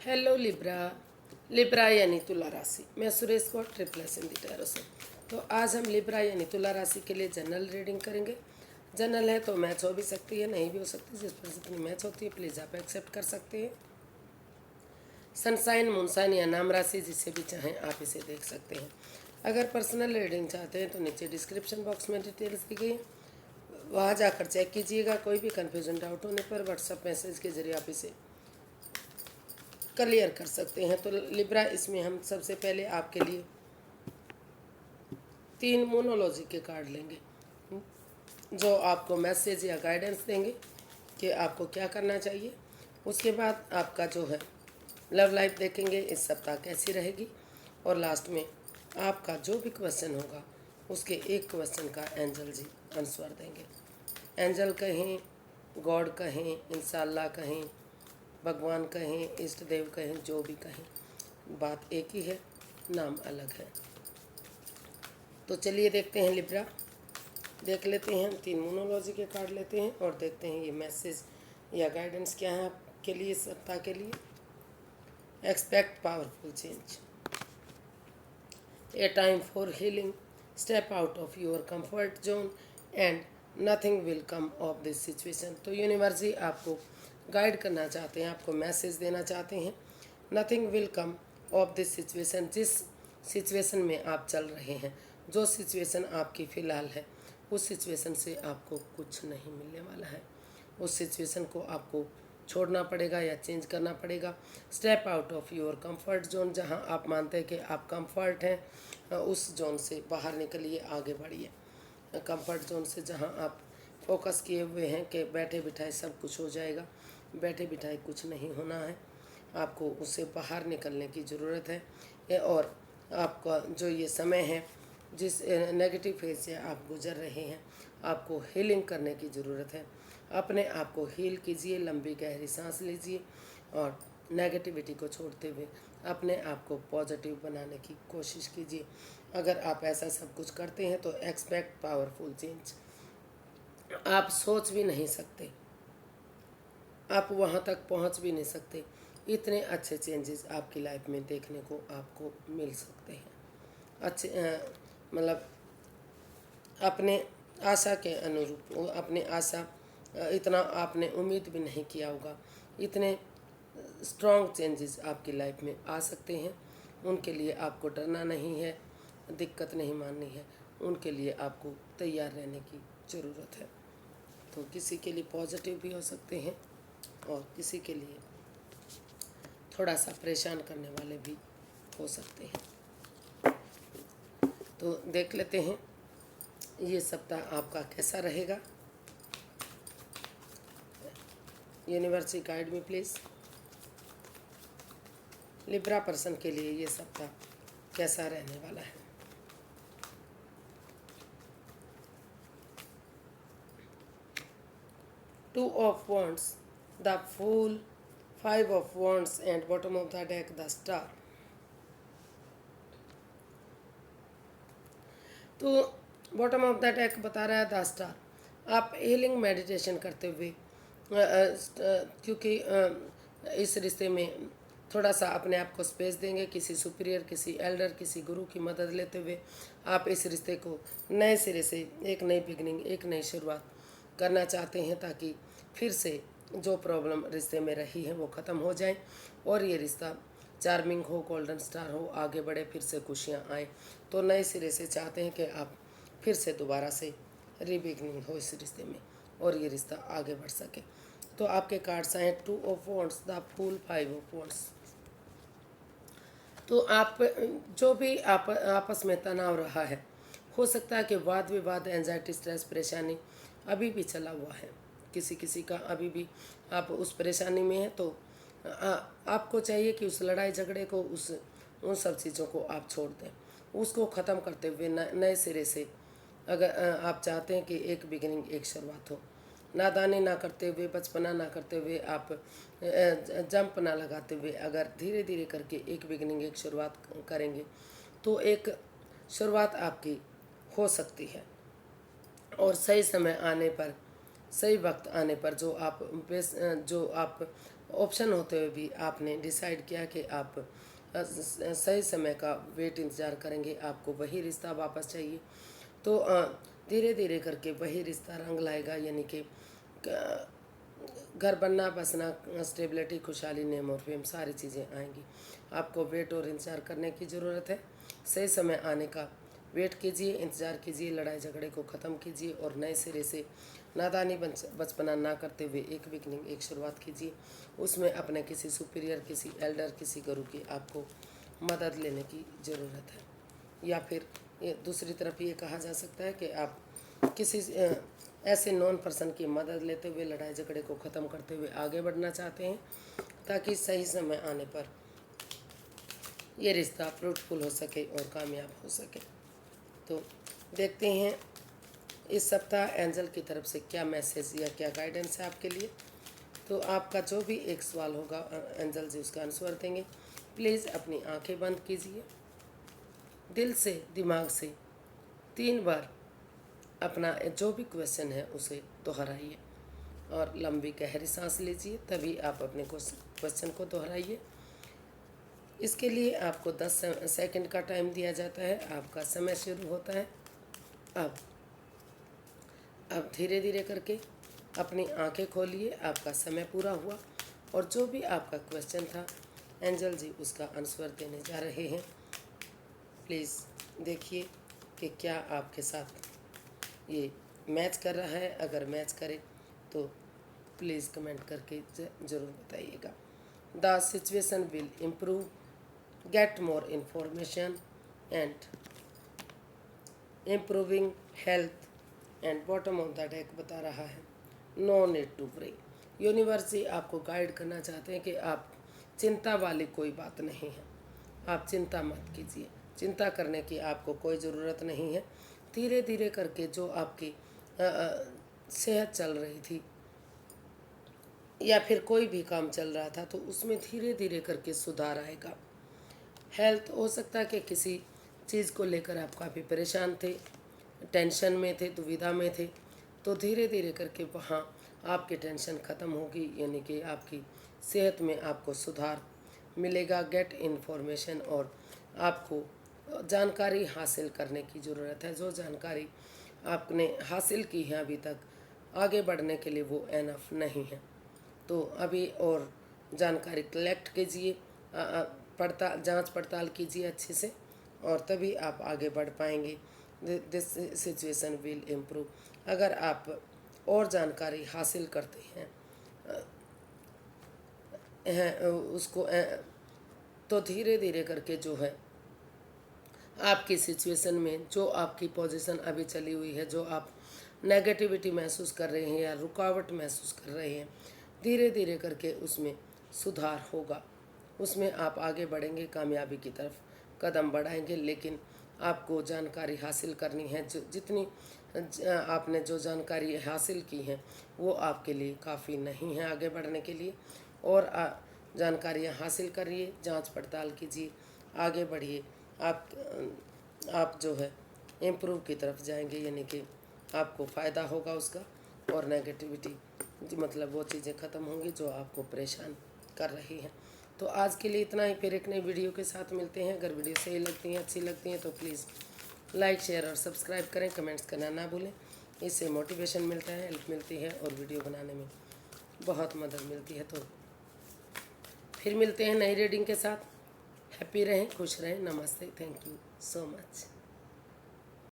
Hello Libra. Libra यानी तुला राशि। मैं सुरेश कौर ट्रिपल इन दी टैरो से। तो आज हम लिब्रा यानी तुला राशि के लिए जनरल रीडिंग करेंगे। जनरल है तो मैच हो भी सकती है, नहीं भी हो सकती। जिस पर जितनी मैच होती है प्लीज़ आप एक्सेप्ट कर सकते हैं। सनसाइन, मूनसाइन या नाम राशि जिसे भी चाहें आप इसे देख सकते हैं। अगर पर्सनल रीडिंग चाहते हैं तो नीचे डिस्क्रिप्शन बॉक्स में डिटेल्स दी गई है, वहाँ जाकर चेक कीजिएगा। कोई भी कन्फ्यूजन डाउट होने पर व्हाट्सएप मैसेज के जरिए आप इसे क्लियर कर सकते हैं। तो लिब्रा, इसमें हम सबसे पहले आपके लिए 3 मोनोलॉजी के कार्ड लेंगे जो आपको मैसेज या गाइडेंस देंगे कि आपको क्या करना चाहिए। उसके बाद आपका जो है लव लाइफ देखेंगे इस सप्ताह कैसी रहेगी, और लास्ट में आपका जो भी क्वेश्चन होगा उसके एक क्वेश्चन का एंजल जी आंसर देंगे। एंजल कहें, गॉड कहें, इंशाल्लाह कहें, भगवान कहें, इष्ट देव कहें, जो भी कहें, बात एक ही है, नाम अलग है। तो चलिए देखते हैं लिब्रा। देख लेते हैं, हम 3 मोनोलॉजी के कार्ड लेते हैं और देखते हैं ये मैसेज या गाइडेंस क्या है आपके लिए सप्ताह के लिए। Expect powerful change, A time for healing, step out of your comfort zone and nothing will come of this situation. तो यूनिवर्स जी आपको गाइड करना चाहते हैं, आपको मैसेज देना चाहते हैं। Nothing will come of this situation, जिस सिचुएशन में आप चल रहे हैं, जो सिचुएशन आपकी फ़िलहाल है, उस सिचुएशन से आपको कुछ नहीं मिलने वाला है। उस सिचुएशन को आपको छोड़ना पड़ेगा या चेंज करना पड़ेगा। Step out of your comfort zone, जहां आप मानते हैं कि आप कंफर्ट हैं, उस जोन से बाहर निकलिए, आगे बढ़िए। कंफर्ट जोन से जहां आप फोकस किए हुए हैं कि बैठे बिठाए सब कुछ हो जाएगा, बैठे बिठाए कुछ नहीं होना है। आपको उससे बाहर निकलने की ज़रूरत है। और आपका जो ये समय है, जिस नेगेटिव फेज से आप गुजर रहे हैं, आपको हीलिंग करने की ज़रूरत है। अपने आप को हील कीजिए, लंबी गहरी सांस लीजिए और नेगेटिविटी को छोड़ते हुए अपने आप को पॉजिटिव बनाने की कोशिश कीजिए। अगर आप ऐसा सब कुछ करते हैं तो एक्सपेक्ट पावरफुल चेंज। आप सोच भी नहीं सकते, आप वहाँ तक पहुँच भी नहीं सकते, इतने अच्छे चेंजेस आपकी लाइफ में देखने को आपको मिल सकते हैं। अच्छे मतलब अपने आशा के अनुरूप, अपने आशा इतना आपने उम्मीद भी नहीं किया होगा, इतने स्ट्रॉन्ग चेंजेस आपकी लाइफ में आ सकते हैं। उनके लिए आपको डरना नहीं है, दिक्कत नहीं माननी है, उनके लिए आपको तैयार रहने की ज़रूरत है। तो किसी के लिए पॉजिटिव भी हो सकते हैं और किसी के लिए थोड़ा सा परेशान करने वाले भी हो सकते हैं। तो देख लेते हैं ये सप्ताह आपका कैसा रहेगा। यूनिवर्सिटी गाइड में प्लीज़। लिब्रा पर्सन के लिए ये सप्ताह कैसा रहने वाला है। Two of wands, the fool, 5 of wands and bottom of the deck the star. तो बॉटम ऑफ द डेक बता रहा है द स्टार। आप हीलिंग मेडिटेशन करते हुए, क्योंकि इस रिश्ते में थोड़ा सा अपने आप को स्पेस देंगे, किसी सुपीरियर, किसी एल्डर, किसी गुरु की मदद लेते हुए आप इस रिश्ते को नए सिरे से, एक नई बिगनिंग, एक नई शुरुआत करना चाहते हैं, ताकि फिर से जो प्रॉब्लम रिश्ते में रही है वो ख़त्म हो जाए और ये रिश्ता चार्मिंग हो, गोल्डन स्टार हो, आगे बढ़े, फिर से खुशियाँ आए। तो नए सिरे से चाहते हैं कि आप फिर से दोबारा से रीबिगनिंग हो इस रिश्ते में और ये रिश्ता आगे बढ़ सके। तो आपके कार्ड्स आए 2 of wands, the fool, 5 of wands. तो आप जो भी आपस में तनाव रहा है, हो सकता है कि वाद विवाद, एंजाइटी, स्ट्रेस, परेशानी अभी भी चला हुआ है, किसी किसी का अभी भी आप उस परेशानी में हैं। तो आपको चाहिए कि उस लड़ाई झगड़े को, उन सब चीज़ों को आप छोड़ दें, उसको ख़त्म करते हुए नए सिरे से अगर आप चाहते हैं कि एक बिगिनिंग, एक शुरुआत हो, नादानी ना करते हुए, बचपना ना करते हुए, आप जंप ना लगाते हुए, अगर धीरे धीरे करके एक बिगिनिंग, एक शुरुआत करेंगे तो एक शुरुआत आपकी हो सकती है। और सही समय आने पर, सही वक्त आने पर जो आप ऑप्शन होते हुए भी आपने डिसाइड किया कि आप सही समय का वेट इंतज़ार करेंगे, आपको वही रिश्ता वापस चाहिए। तो धीरे धीरे करके वही रिश्ता रंग लाएगा, यानी कि घर बनना बसना, स्टेबिलिटी, खुशहाली, नेम और फेम, सारी चीज़ें आएंगी। आपको वेट और इंतज़ार करने की ज़रूरत है। सही समय आने का वेट कीजिए, इंतज़ार कीजिए, लड़ाई झगड़े को ख़त्म कीजिए और नए सिरे से नादानी बचपना ना करते हुए एक बिगनिंग, एक शुरुआत कीजिए। उसमें अपने किसी सुपीरियर, किसी एल्डर, किसी गुरु की आपको मदद लेने की ज़रूरत है। या फिर ये दूसरी तरफ ये कहा जा सकता है कि आप किसी ऐसे नॉन पर्सन की मदद लेते हुए लड़ाई झगड़े को ख़त्म करते हुए आगे बढ़ना चाहते हैं, ताकि सही समय आने पर ये रिश्ता फ्रूटफुल हो सके और कामयाब हो सके। तो देखते हैं इस सप्ताह एंजल की तरफ से क्या मैसेज या क्या गाइडेंस है आपके लिए। तो आपका जो भी एक सवाल होगा एंजल जी उसका आंसर देंगे। प्लीज़ अपनी आंखें बंद कीजिए, दिल से दिमाग से 3 बार अपना जो भी क्वेश्चन है उसे दोहराइए और लंबी गहरी सांस लीजिए, तभी आप अपने क्वेश्चन को दोहराइए। इसके लिए आपको 10 सेकंड का टाइम दिया जाता है। आपका समय शुरू होता है अब। धीरे धीरे करके अपनी आंखें खोलिए, आपका समय पूरा हुआ और जो भी आपका क्वेश्चन था एंजल जी उसका आंसर देने जा रहे हैं। प्लीज़ देखिए कि क्या आपके साथ ये मैच कर रहा है। अगर मैच करे तो प्लीज़ कमेंट करके ज़रूर बताइएगा। The situation will improve, get more information and improving health and bottom of the deck बता रहा है no need to worry. Universe ही आपको गाइड करना चाहते हैं कि आप चिंता वाली कोई बात नहीं है, आप चिंता मत कीजिए। चिंता करने की आपको कोई ज़रूरत नहीं है। धीरे धीरे करके जो आपकी सेहत चल रही थी या फिर कोई भी काम चल रहा था तो उसमें धीरे धीरे करके सुधार आएगा। हेल्थ हो सकता है कि किसी चीज़ को लेकर आप काफ़ी परेशान थे, टेंशन में थे, दुविधा में थे, तो धीरे धीरे करके वहाँ आपकी टेंशन ख़त्म होगी, यानी कि आपकी सेहत में आपको सुधार मिलेगा। गेट इन्फॉर्मेशन, और आपको जानकारी हासिल करने की ज़रूरत है। जो जानकारी आपने हासिल की है अभी तक, आगे बढ़ने के लिए वो एनफ नहीं है। तो अभी और जानकारी कलेक्ट कीजिए, जांच पड़ताल कीजिए अच्छे से, और तभी आप आगे बढ़ पाएंगे। This situation will improve. अगर आप और जानकारी हासिल करते हैं उसको तो धीरे धीरे करके जो है आपकी सिचुएशन में जो आपकी पोजीशन अभी चली हुई है, जो आप नेगेटिविटी महसूस कर रहे हैं या रुकावट महसूस कर रहे हैं, धीरे धीरे करके उसमें सुधार होगा। उसमें आप आगे बढ़ेंगे, कामयाबी की तरफ कदम बढ़ाएंगे। लेकिन आपको जानकारी हासिल करनी है। जो जितनी आपने जो जानकारी हासिल की है वो आपके लिए काफ़ी नहीं है आगे बढ़ने के लिए। और जानकारियाँ हासिल करिए, जांच पड़ताल कीजिए, आगे बढ़िए। आप जो है इम्प्रूव की तरफ जाएंगे, यानी कि आपको फ़ायदा होगा उसका, और नेगेटिविटी मतलब वो चीज़ें ख़त्म होंगी जो आपको परेशान कर रही हैं। तो आज के लिए इतना ही। फिर एक नई वीडियो के साथ मिलते हैं। अगर वीडियो सही लगती हैं, अच्छी लगती हैं तो प्लीज़ लाइक, शेयर और सब्सक्राइब करें। कमेंट्स करना ना भूलें, इससे मोटिवेशन मिलता है, हेल्प मिलती है और वीडियो बनाने में बहुत मदद मिलती है। तो फिर मिलते हैं नई रीडिंग के साथ। हैप्पी रहें, खुश रहें। नमस्ते, थैंक यू सो मच।